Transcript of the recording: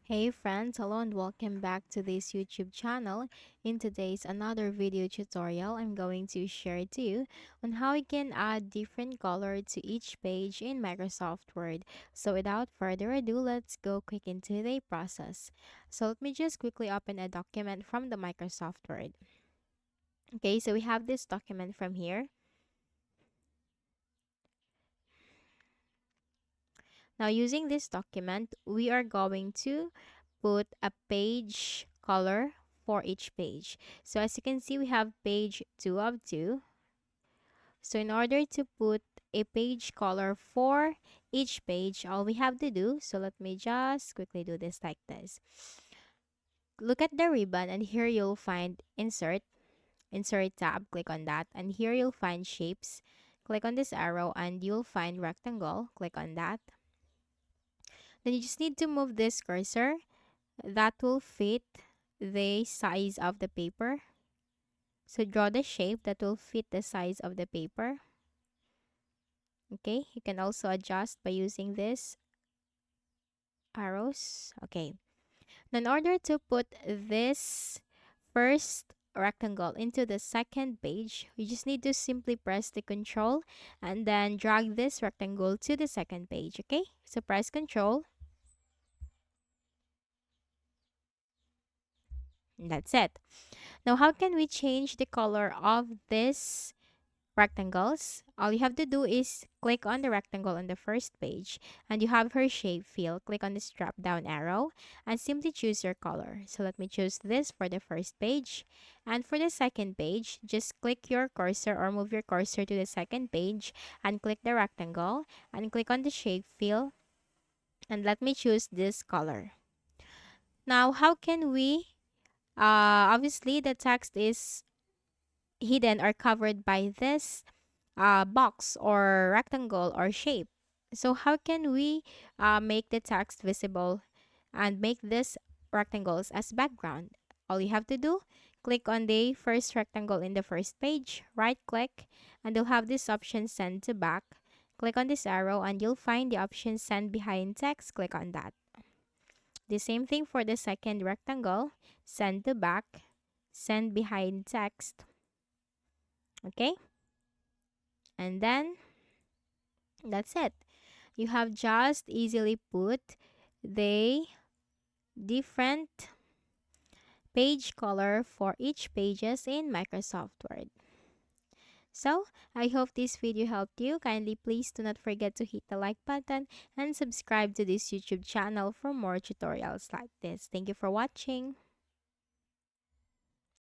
Hey friends, hello and welcome back to this YouTube channel. In today's another video tutorial, I'm going to share to you on how you can add different color to each page in Microsoft Word. So without further ado, let's go quick into the process. So let me just quickly open a document from the Microsoft Word. Okay, so we have this document from here. Now using this document, we are going to put a page color for each page. So as you can see, we have page 2 of 2. So in order to put a page color for each page, all we have to do, so let me just quickly do this like this. Look at the ribbon and here you'll find insert tab, click on that, and here you'll find shapes. Click on this arrow and you'll find rectangle, click on that. Then you just need to move this cursor that will fit the size of the paper. So draw the shape that will fit the size of the paper. Okay, you can also adjust by using this arrows. Okay, now in order to put this first rectangle into the second page, you just need to simply press the control and then drag this rectangle to the second page. Okay, so press control and that's it. Now how can we change the color of this rectangles? All you have to do is click on the rectangle on the first page and you have her shape fill. Click on this drop down arrow and simply choose your color. So let me choose this for the first page. And for the second page, just click your cursor or move your cursor to the second page and click the rectangle and click on the shape fill and let me choose this color. Now, how can we obviously the text is hidden or covered by this box or rectangle or shape. So how can we make the text visible and make this rectangles as background? All you have to do, click on the first rectangle in the first page, right click, and you'll have this option send to back. Click on this arrow and you'll find the option send behind text. Click on that. The same thing for the second rectangle, send to back, send behind text. Okay? And then that's it. You have just easily put the different page color for each pages in Microsoft Word. So, I hope this video helped you. Kindly please do not forget to hit the like button and subscribe to this YouTube channel for more tutorials like this. Thank you for watching.